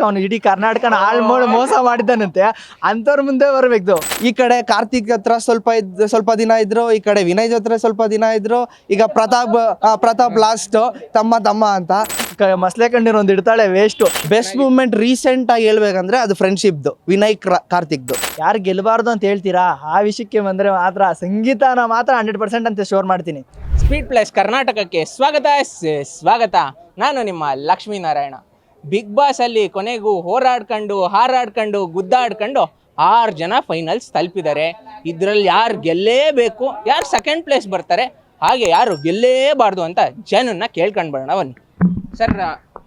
ಅವನು ಇಡೀ ಕರ್ನಾಟಕನ ಹಾಳು ಮಾಡಿ ಮೋಸ ಮಾಡಿದ್ದಾನಂತೆ. ಅಂಥವ್ರ ಮುಂದೆ ಬರಬೇಕು. ಈ ಕಡೆ ಕಾರ್ತಿಕ್ ಹತ್ರ ಸ್ವಲ್ಪ ದಿನ ಇದ್ರು, ಈ ಕಡೆ ವಿನಯ್ ಜೊತೆ ಸ್ವಲ್ಪ ದಿನ ಇದ್ರು. ಈಗ ಪ್ರತಾಪ್ ಲಾಸ್ಟ್ ತಮ್ಮ ಅಂತ ಮಸ್ಲೆ ಕಣ್ಣೀರು ಒಂದು ಇಡ್ತಾಳೆ ವೇಸ್ಟು. ಬೆಸ್ಟ್ ಮೂಮೆಂಟ್ ರೀಸೆಂಟ್ ಆಗಿ ಹೇಳ್ಬೇಕಂದ್ರೆ ಅದು ಫ್ರೆಂಡ್ಶಿಪ್ದು, ವಿನಯ್ ಕಾರ್ತಿಕ್ದು. ಯಾರು ಗೆಲ್ಲಬಾರ್ದು ಅಂತ ಹೇಳ್ತೀರಾ? ಆ ವಿಷಯಕ್ಕೆ ಬಂದರೆ ಮಾತ್ರ ಸಂಗೀತನ ಮಾತ್ರ 100% ಅಂತ ಶೋರ್ ಮಾಡ್ತೀನಿ. ಸ್ಪೀಡ್ ಪ್ಲಸ್ ಕರ್ನಾಟಕಕ್ಕೆ ಸ್ವಾಗತ. ನಾನು ನಿಮ್ಮ ಲಕ್ಷ್ಮೀನಾರಾಯಣ. ಬಿಗ್ ಬಾಸ್ ಅಲ್ಲಿ ಕೊನೆಗೂ ಹಾರಾಡ್ಕೊಂಡು ಗುದ್ದಾಡ್ಕೊಂಡು 6 ಜನ ಫೈನಲ್ಸ್ ತಲುಪಿದ್ದಾರೆ. ಇದರಲ್ಲಿ ಯಾರು ಗೆಲ್ಲೇಬೇಕು, ಯಾರು ಸೆಕೆಂಡ್ ಪ್ಲೇಸ್ ಬರ್ತಾರೆ, ಹಾಗೆ ಯಾರು ಗೆಲ್ಲೇಬಾರ್ದು ಅಂತ ಜನನ್ನ ಕೇಳ್ಕೊಂಡು ಬರೋಣ ಬನ್ನಿ. ಸರ್,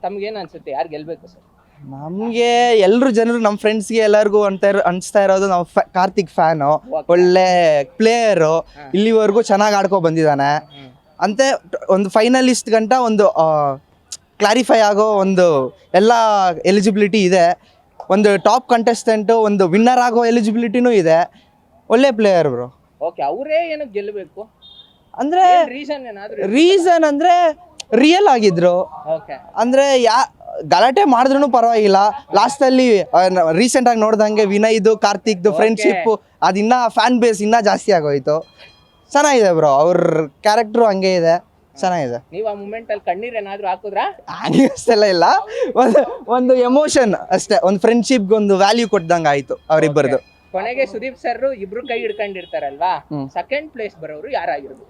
ತಮ್ಗೇನು ಅನ್ಸುತ್ತೆ, ಯಾರು ಗೆಲ್ಬೇಕು ಸರ್? ನಮಗೆ ಎಲ್ಲರೂ ಜನರು, ನಮ್ಮ ಫ್ರೆಂಡ್ಸ್ಗೆ ಎಲ್ಲರಿಗೂ ಅನಿಸ್ತಾ ಇರೋದು ನಾವು ಕಾರ್ತಿಕ್ ಫ್ಯಾನು. ಒಳ್ಳೆ ಪ್ಲೇಯರು, ಇಲ್ಲಿವರೆಗೂ ಚೆನ್ನಾಗಿ ಆಡ್ಕೊ ಬಂದಿದ್ದಾನೆ ಅಂತೆ. ಒಂದು ಫೈನಲಿಸ್ಟ್ ಗಂಟ ಒಂದು ಕ್ಲಾರಿಫೈ ಆಗೋ ಒಂದು ಎಲ್ಲ ಎಲಿಜಿಬಿಲಿಟಿ ಇದೆ. ಒಂದು ಟಾಪ್ ಕಂಟೆಸ್ಟೆಂಟು, ಒಂದು ವಿನ್ನರ್ ಆಗೋ ಎಲಿಜಿಬಿಲಿಟಿನೂ ಇದೆ. ಒಳ್ಳೆ ಪ್ಲೇಯರ್ ಬ್ರೋ. ಓಕೆ, ಅವರೇ ಏನಕ್ಕೆ ಗೆಲ್ಲಬೇಕು ಅಂದರೆ ರೀಸನ್ ಅಂದರೆ ರಿಯಲ್ ಆಗಿದ್ರು. ಅಂದರೆ ಗಲಾಟೆ ಮಾಡಿದ್ರೂ ಪರವಾಗಿಲ್ಲ. ಲಾಸ್ಟಲ್ಲಿ ರೀಸೆಂಟಾಗಿ ನೋಡ್ದಂಗೆ ವಿನಯ್ದು ಕಾರ್ತಿಕ್ದು ಫ್ರೆಂಡ್ಶಿಪ್ಪು ಅದಿನ್ನ ಫ್ಯಾನ್ ಬೇಸ್ ಇನ್ನೂ ಜಾಸ್ತಿ ಆಗೋಯ್ತು. ಚೆನ್ನಾಗಿದೆ ಬ್ರೋ, ಅವ್ರ ಕ್ಯಾರೆಕ್ಟ್ರು ಹಂಗೆ ಇದೆ, ಚೆನ್ನಾಗಿದೆ. ನೀವು ಆ ಮೂಮೆಂಟ್ ಅಲ್ಲಿ ಕಣ್ಣೀರ್ ಏನಾದ್ರು ಹಾಕಿದ್ರಾ? ಅಷ್ಟೆಲ್ಲ ಇಲ್ಲ, ಒಂದು ಎಮೋಷನ್ ಅಷ್ಟೇ. ಒಂದು ಫ್ರೆಂಡ್ಶಿಪ್ಗೆ ಒಂದು ವ್ಯಾಲ್ಯೂ ಕೊಟ್ಟದಂಗೆ ಆಯ್ತು ಅವರಿಬ್ಬರದು. ಕೊನೆಗೆ ಸುದೀಪ್ ಸರ್ ಇಬ್ರು ಕೈ ಹಿಡ್ಕೊಂಡಿರ್ತಾರಲ್ವಾ, ಸೆಕೆಂಡ್ ಪ್ಲೇಸ್ ಬರೋರು ಯಾರಾಗಿರೋದು?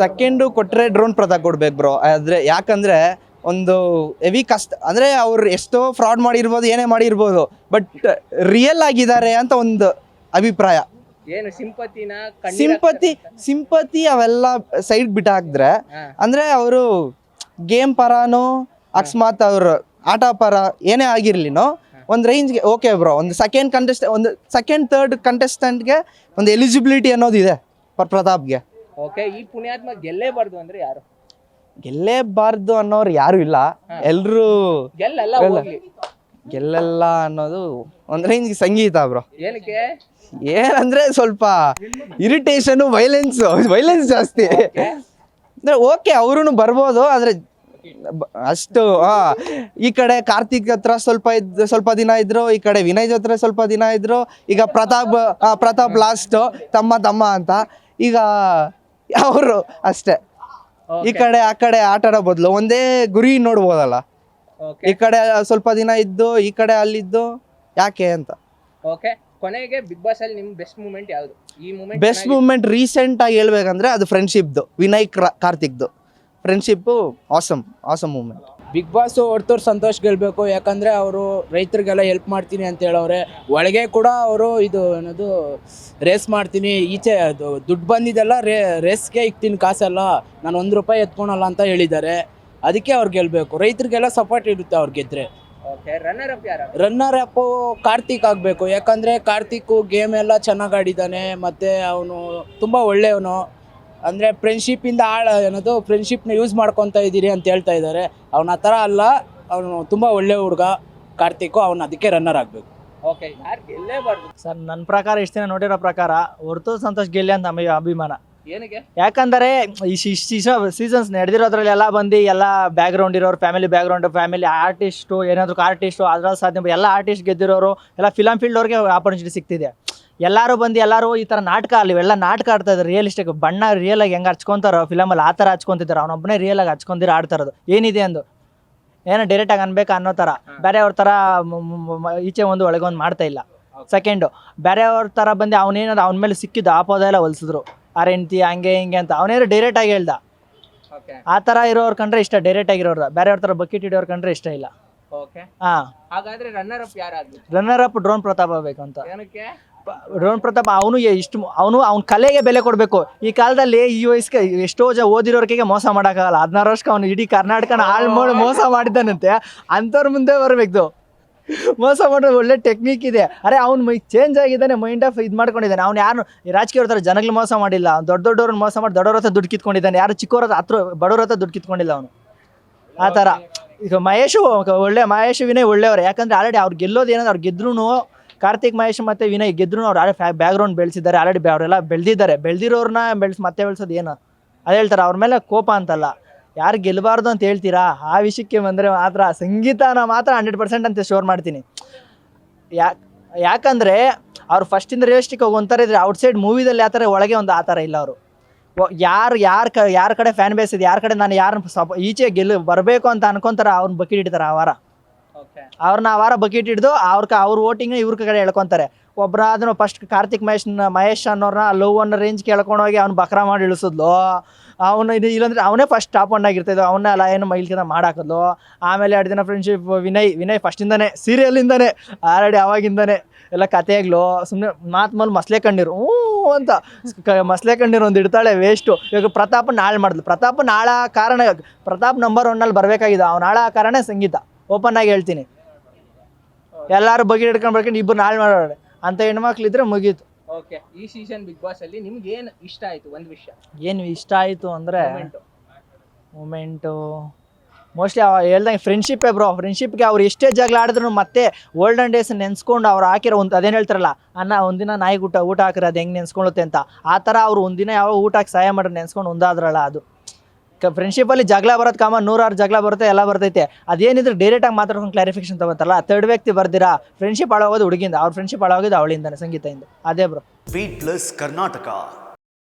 ಸೆಕೆಂಡು ಕೊಟ್ಟರೆ ಡ್ರೋನ್ ಪ್ರತಾಪ್ ಕೊಡ್ಬೇಕು ಬ್ರೋ. ಆದರೆ ಯಾಕಂದರೆ ಒಂದು ಹೆವಿ ಕಷ್ಟ, ಅಂದರೆ ಅವ್ರು ಎಷ್ಟೋ ಫ್ರಾಡ್ ಮಾಡಿರ್ಬೋದು, ಏನೇ ಮಾಡಿರ್ಬೋದು, ಬಟ್ ರಿಯಲ್ ಆಗಿದ್ದಾರೆ ಅಂತ ಒಂದು ಅಭಿಪ್ರಾಯ. ಏನು ಸಿಂಪತಿ ಅವೆಲ್ಲ ಸೈಡ್ ಬಿಟ್ಟಾಕಿದ್ರೆ, ಅಂದರೆ ಅವರು ಗೇಮ್ ಪರಾನು ಅಕಸ್ಮಾತ್ ಅವ್ರ ಆಟ ಪರ ಏನೇ ಆಗಿರ್ಲಿನೋ ಒಂದು ರೇಂಜ್ಗೆ ಓಕೆ ಬ್ರೋ. ಒಂದು ಸೆಕೆಂಡ್ ಥರ್ಡ್ ಕಂಟೆಸ್ಟೆಂಟ್ಗೆ ಒಂದು ಎಲಿಜಿಬಿಲಿಟಿ ಅನ್ನೋದು ಇದೆ ಪ್ರತಾಪ್ಗೆ. ಓಕೆ, ಈ ಪುಣ್ಯಾತ್ಮ ಗೆಲ್ಲೇಬಾರ್ದು ಅಂದ್ರೆ ಯಾರು? ಗೆಲ್ಲೇಬಾರ್ದು ಅನ್ನೋರು ಯಾರು ಇಲ್ಲ, ಎಲ್ರು ಗೆಲ್ಲಲ್ಲ ಅನ್ನೋದು ಒಂದು ರೇಂಜ್ಗೆ ಸಂಗೀತ ಬ್ರೋ. ಏನಕ್ಕೆ? ಏನಂದ್ರೆ ಸ್ವಲ್ಪ ಇರಿಟೇಷನು, ವೈಲೆನ್ಸ್ ಜಾಸ್ತಿ. ಅಂದ್ರೆ ಓಕೆ ಅವ್ರೂ ಬರ್ಬೋದು, ಆದರೆ ಅಷ್ಟು ಈ ಕಡೆ ಕಾರ್ತಿಕ್ ಹತ್ರ ಸ್ವಲ್ಪ ದಿನ ಇದ್ರು, ಈ ಕಡೆ ವಿನಯ್ ಜೊತೆ ಸ್ವಲ್ಪ ದಿನ ಇದ್ರು. ಈಗ ಪ್ರತಾಪ್ ಲಾಸ್ಟ್ ತಮ್ಮ ಅಂತ. ಈಗ ಅವರು ಅಷ್ಟೇ. ಈ ಕಡೆ ಆ ಕಡೆ ಆಟ ಆಡೋ ಬದಲು ಒಂದೇ ಗುರಿ ನೋಡ್ಬೋದಲ್ಲ. ಈ ಕಡೆ ಸ್ವಲ್ಪ ದಿನ ಇದ್ದು, ಈ ಕಡೆ ಅಲ್ಲಿದ್ದು, ಯಾಕೆ ಅಂತ. ಓಕೆ, ಕೊನೆಗೆ ಬಿಗ್ ಬಾಸ್ ಅಲ್ಲಿ ನಿಮ್ ಬೆಸ್ಟ್ ಮೂಮೆಂಟ್ ಯಾವುದು? ಈ ಮೂಮೆಂಟ್ ಬೆಸ್ಟ್ ಮೂಮೆಂಟ್ ರೀಸೆಂಟ್ ಆಗಿ ಹೇಳ್ಬೇಕಂದ್ರೆ ಅದು ಫ್ರೆಂಡ್ಶಿಪ್ದು, ವಿನಯ್ ಕಾರ್ತಿಕ್ದು friendship awesome moment. Big boss ಹೊರತವ್ರು ಸಂತೋಷ್ ಗೆಲ್ಲಬೇಕು. ಯಾಕಂದರೆ ಅವರು ರೈತರಿಗೆಲ್ಲ ಹೆಲ್ಪ್ ಮಾಡ್ತೀನಿ ಅಂತ ಹೇಳವ್ರೆ. ಒಳಗೆ ಕೂಡ ಅವರು ಇದು ಏನದು ರೇಸ್ ಮಾಡ್ತೀನಿ, ಈಚೆ ಅದು ದುಡ್ಡು ಬಂದಿದ್ದೆಲ್ಲ ರೇಸ್ಗೆ ಇಕ್ತೀನಿ, ಕಾಸೆಲ್ಲ ನಾನು ₹1 ಎತ್ಕೊಳಲ್ಲ ಅಂತ ಹೇಳಿದ್ದಾರೆ. ಅದಕ್ಕೆ ಅವ್ರು ಗೆಲ್ಲಬೇಕು. ರೈತರಿಗೆಲ್ಲ ಸಪೋರ್ಟ್ ಇರುತ್ತೆ ಅವ್ರು ಗೆದ್ದರೆ. ರನ್ನರ್ ಅಪ್ ಕಾರ್ತಿಕ್ ಆಗಬೇಕು. ಯಾಕಂದರೆ ಕಾರ್ತಿಕ್ ಗೇಮ್ ಎಲ್ಲ ಚೆನ್ನಾಗಿ ಆಡಿದ್ದಾನೆ, ಮತ್ತು ಅವನು ತುಂಬ ಒಳ್ಳೆಯವನು. ಅಂದರೆ ಫ್ರೆಂಡ್ಶಿಪ್ಪಿಂದ ಏನದು ಫ್ರೆಂಡ್ಶಿಪ್ನ ಯೂಸ್ ಮಾಡ್ಕೊತಾ ಇದ್ದೀರಿ ಅಂತ ಹೇಳ್ತಾ ಇದ್ದಾರೆ. ಅವನ ಆ ಥರ ಅಲ್ಲ, ಅವನು ತುಂಬ ಒಳ್ಳೆ ಹುಡುಗ ಕಾರ್ತಿಕ್. ಅವನು ಅದಕ್ಕೆ ರನ್ನರ್ ಆಗಬೇಕು. ಓಕೆ, ಯಾರು ಗೆಲ್ಲೇಬಾರ್ದು ಸರ್? ನನ್ನ ಪ್ರಕಾರ ಇಷ್ಟು ದಿನ ನೋಡಿರೋ ಪ್ರಕಾರ ಹೊರತು ಸಂತೋಷ್ ಗೆಲ್ಲಿ ಅಂತ ನಮಗೆ ಅಭಿಮಾನ. ಏನಕ್ಕೆ? ಯಾಕಂದರೆ ಈ ಸೀಸನ್ಸ್ ನಡೆದಿರೋದ್ರಲ್ಲಿ ಎಲ್ಲ ಬಂದು ಎಲ್ಲ ಬ್ಯಾಕ್ಗ್ರೌಂಡ್ ಇರೋರು, ಫ್ಯಾಮಿಲಿ ಆರ್ಟಿಸ್ಟು, ಏನಾದರೂ ಅದರಲ್ಲಿ ಸಾಧ್ಯ ಎಲ್ಲ ಆರ್ಟಿಸ್ಟ್ ಗೆದ್ದಿರೋರು, ಎಲ್ಲ ಫಿಲಮ್ ಫೀಲ್ಡ್ ಅವ್ರಿಗೆ ಆಪರ್ಚುನಿಟಿ ಸಿಗ್ತಿದೆ. ಎಲ್ಲರೂ ಈ ಥರ ನಾಟಕ ಇವೆಲ್ಲ ನಾಟಕ ಆಡ್ತಾ ಇದ್ದಾರೆ. ರಿಯಲಿಸ್ಟಿಕ್ ಬಣ್ಣ ರಿಯಲಾಗಿ ಹೆಂಗೆ ಹಚ್ಕೊತಾರೋ ಫಿಲಮಲ್ಲಿ ಆ ಥರ ಹಚ್ಕೊತಿದ್ದಾರೆ. ಅವನೊಬ್ಬನೇ ರಿಯಲಾಗಿ ಹಚ್ಕೊಂಡಿರೋ ಆಡ್ತಾ ಇರೋದು ಏನಿದೆ ಅಂದು ಏನೋ ಡೈರೆಕ್ಟಾಗಿ ಅನ್ಬೇಕು ಅನ್ನೋ ಥರ. ಬೇರೆಯವ್ರ ಥರ ಈಚೆ ಒಂದು ಒಳಗೊಂದು ಮಾಡ್ತಾ ಇಲ್ಲ. ಸೆಕೆಂಡು, ಬೇರೆಯವ್ರ ಥರ ಬಂದು ಅವನೇನಾದ್ರು ಅವನ ಮೇಲೆ ಸಿಕ್ಕಿದ್ದು ಆಪೋದ ಎಲ್ಲ ಹೊಲಿಸಿದ್ರು, ಆ ಹೆಂಡ್ತಿ ಹಂಗೆ ಹಿಂಗೆ ಅಂತ. ಅವನೇನು ಡೈರೆಕ್ಟಾಗಿ ಹೇಳ್ದ. ಆ ಥರ ಇರೋರು ಕಂಡ್ರೆ ಇಷ್ಟ, ಡೈರೆಕ್ಟ್ ಆಗಿರೋರು. ಬೇರೆಯವ್ರ ಥರ ಬಕೆಟ್ ಇಡೋರು ಕಂಡ್ರೆ ಇಷ್ಟ ಇಲ್ಲ. ಹಾಗಾದ್ರೆ ರನ್ನರ್ ಅಪ್ ಯಾರಾಗಬೇಕು? ರನ್ನರ್ ಅಪ್ ಡ್ರೋನ್ ಪ್ರತಾಪ್ ಆಗಬೇಕು ಅಂತ. ಏನಕ್ಕೆ? ಡ್ರೋನ್ ಪ್ರತಾಪ್ ಅವನ ಕಲೆಗೆ ಬೆಲೆ ಕೊಡಬೇಕು. ಈ ಕಾಲದಲ್ಲಿ ಈ ವಯಸ್ಸಿಗೆ ಎಷ್ಟೋ ಓದಿರೋರ್ಗೆ ಮೋಸ ಮಾಡೋಕ್ಕಾಗಲ್ಲ. 16 ವರ್ಷಕ್ಕೆ ಅವನು ಇಡೀ ಕರ್ನಾಟಕನ ಹಾಳು ಮಾಡಿ ಮೋಸ ಮಾಡಿದ್ದಾನಂತೆ. ಅಂಥವ್ರ ಮುಂದೆ ಬರಬೇಕು. ಮೋಸ ಮಾಡೋ ಒಳ್ಳೆ ಟೆಕ್ನಿಕ್ ಇದೆ. ಅರೆ ಅವ್ನು ಚೇಂಜ್ ಆಗಿದ್ದಾನೆ, ಮೈಂಡ್ ಆಫ್ ಇದು ಮಾಡ್ಕೊಂಡಿದ್ದಾನೆ. ಅವ್ನು ಯಾರು ರಾಜಕೀಯ ಥರ ಜನಗಳು ಮೋಸ ಮಾಡಿಲ್ಲ. ದೊಡ್ಡವ್ರನ್ನ ಮೋಸ ಮಾಡಿ ದೊಡ್ಡವ್ರ ಹತ್ರ ದುಡ್ಡು ಕಿತ್ಕೊಂಡಿದ್ದಾನೆ. ಯಾರು ಚಿಕ್ಕವ್ರ ಹತ್ರ ಬಡವ್ರ ಹತ್ರ ದುಡ್ಡು ಕಿತ್ಕೊಂಡಿಲ್ಲ ಅವನು. ಆ ಥರ ಈಗ ಮಹೇಶ್ ವಿನಯ್ ಒಳ್ಳೆಯವ್ರೆ. ಯಾಕಂದರೆ ಆಲ್ರೆಡಿ ಅವ್ರು ಗೆಲ್ಲೋದು ಏನಂದ್ರೆ, ಅವ್ರು ಗೆದ್ರೂ ಕಾರ್ತಿಕ್ ಮಹೇಶ್ ಮತ್ತು ವಿನಯ್ ಗೆದ್ರೂ ಅವ್ರು ಬ್ಯಾಕ್ಗ್ರೌಂಡ್ ಬೆಳೆಸಿದ್ದಾರೆ. ಆಲ್ರೆಡಿ ಅವರೆಲ್ಲ ಬೆಳೆದಿದ್ದಾರೆ. ಬೆಳೆದಿರೋರನ್ನ ಮತ್ತೆ ಬೆಳೆಸೋದು ಏನು ಅದು ಹೇಳ್ತಾರೆ. ಅವ್ರ ಮೇಲೆ ಕೋಪ ಅಂತಲ್ಲ, ಯಾರು ಗೆಲ್ಲಬಾರ್ದು ಅಂತ ಹೇಳ್ತೀರಾ, ಆ ವಿಷಯಕ್ಕೆ ಬಂದರೆ ಮಾತ್ರ ಸಂಗೀತನ ಮಾತ್ರ 100% ಅಂತ ಶೋರ್ ಮಾಡ್ತೀನಿ. ಯಾಕಂದರೆ ಅವ್ರು ಫಸ್ಟಿಂದ ರಿಯಲಿಸ್ಟಿಕ್ ಆಗಿ ಒಂಥರ ಇದ್ರೆ ಔಟ್ಸೈಡ್ ಮೂವಿದಲ್ಲಿ ಆ ಥರ ಒಳಗೆ ಒಂದು ಆ ಥರ ಇಲ್ಲ ಅವರು. ಯಾರ ಕಡೆ ಫ್ಯಾನ್ ಬೇಸ್ ಇದೆ, ಯಾರ ಕಡೆ ನಾನು ಯಾರನ್ನ ಈಚೆ ಬರಬೇಕು ಅಂತ ಅನ್ಕೊಂತಾರೆ, ಅವ್ರನ್ನ ಬಕೆಟ್ ಇಡ್ತಾರೆ ಆ ವಾರ. ಅವ್ರನ್ನ ಆ ವಾರ ಬಕೆಟ್ ಹಿಡಿದು ಅವ್ರ ವೋಟಿಂಗ್ ಇವ್ರ ಕಡೆ ಹೇಳ್ಕೊತಾರೆ. ಒಬ್ಬರಾದ್ರೂ ಫಸ್ಟ್ ಕಾರ್ತಿಕ್ ಮಹೇಶ್ ಅನ್ನೋರ್ನ ಲವ್ ಅನ್ನೋ ರೇಂಜ್ ಕೇಳ್ಕೊಂಡೋಗಿ ಅವ್ನು ಬಕ್ರಾ ಮಾಡಿ ಇಳಿಸಿದ್ಲು. ಅವನು ಇಲ್ಲಾಂದ್ರೆ ಅವನೇ ಫಸ್ಟ್ ಟಾಪ್ ಒನ್ ಆಗಿರ್ತಿದ್ದ, ಅವನ್ನ ಎಲ್ಲ ಏನು ಮೈಲ್ಕಿಂದ ಮಾಡಾಕಿದ್ಲು. ಆಮೇಲೆ 2 ದಿನ ಫ್ರೆಂಡ್ಶಿಪ್ ವಿನಯ್ ಫಸ್ಟಿಂದಾನೆ ಸೀರಿಯಲಿಂದಾನೆ ಆಲ್ರೆಡಿ ಅವಾಗಿಂದಾನೆ ಎಲ್ಲ ಕಥೆಗ್ಲು ಸುಮ್ಮನೆ ಮಾತು ಮಸ್ಲೆ ಕಣ್ಣೀರು ಅಂತ ಮಸ್ಲೆ ಕಣ್ಣೀರು ಒಂದು ಇಡ್ತಾಳೆ ವೇಸ್ಟು. ಇವಾಗ ಪ್ರತಾಪ್ ನಾಳೆ ಮಾಡಿದ್ಲು. ಪ್ರತಾಪ್ ನಂಬರ್ 1 ಬರಬೇಕಾಗಿದೆ, ಅವ್ನು ನಾಳೆ ಕಾರಣ ಸಂಗೀತ. ಓಪನ್ ಆಗಿ ಹೇಳ್ತೀನಿ, ಎಲ್ಲರೂ ಬಗೆ ಹಿಡ್ಕೊಂಡು ಇಬ್ಬರು ನಾಳೆ ಮಾಡೋಣ ಅಂತ ಹೆಣ್ಮಕ್ಳಿದ್ರೆ ಮುಗೀತು. ಓಕೆ, ಈ ಸೀಸನ್ ಬಿಗ್ ಬಾಸ್ ಅಲ್ಲಿ ನಿಮ್ಗೆ ಏನು ಇಷ್ಟ ಆಯ್ತು? ಒಂದು ವಿಷಯ ಏನು ಇಷ್ಟ ಆಯಿತು ಅಂದರೆ ಮೂಮೆಂಟು ಮೋಸ್ಟ್ಲಿ ಹೇಳ್ದಂಗೆ ಫ್ರೆಂಡ್ಶಿಪ್ಪೇ ಬ್ರೋ. ಫ್ರೆಂಡ್ಶಿಪ್ಗೆ ಅವ್ರು ಎಷ್ಟೇ ಜಗಳ ಆಡಿದ್ರು ಮತ್ತೆ ಓಲ್ಡನ್ ಡೇಸ್ ನೆನೆಸ್ಕೊಂಡು ಅವ್ರು ಹಾಕಿರೋ ಒಂದು ಅದೇನು ಹೇಳ್ತಾರಲ್ಲ, ಒಂದಿನ ನಾಯಿಗೆ ಊಟ ಹಾಕಿರೋ ಅದು ಹೆಂಗೆ ನೆನೆಸ್ಕೊಳ್ಳುತ್ತೆ ಅಂತ, ಆ ಥರ ಅವ್ರು ಒಂದಿನ ಯಾವ ಊಟ ಹಾಕಿ ಸಹಾಯ ಮಾಡ್ರೆ ನೆನೆಸ್ಕೊಂಡು ಒಂದಾದ್ರಲ್ಲ, ಅದು ಫ್ರೆಂಡ್ಶಿಪ್ಪಲ್ಲಿ ಜಗಳ ಬರೋದು ಕಾಮನ್. 100 ಜಗಳ ಬರುತ್ತೆ, ಎಲ್ಲ ಬರ್ತೈತೆ. ಅದೇನಿದ್ರೆ ಡೈರೆಕ್ಟಾಗಿ ಮಾತಾಡ್ಕೊಂಡು ಕ್ಲಾರಿಫಿಕೇಶನ್ ತಗೋತಾರಲ್ಲ, ಥರ್ಡ್ ವ್ಯಕ್ತಿ ಬರ್ದಿರಾ ಫ್ರೆಂಡ್ಶಿಪ್ ಹಾಳಾಗೋದು ಹುಡುಗಿಂದ, ಅವ್ರ ಫ್ರೆಂಡ್ಶಿಪ್ ಹಾಳಾಗೋದು ಅವಳಿಂದಾನೆ, ಸಂಗೀತದಿಂದ. ಅದೇ ಬ್ರೋ. Beat Plus Karnataka.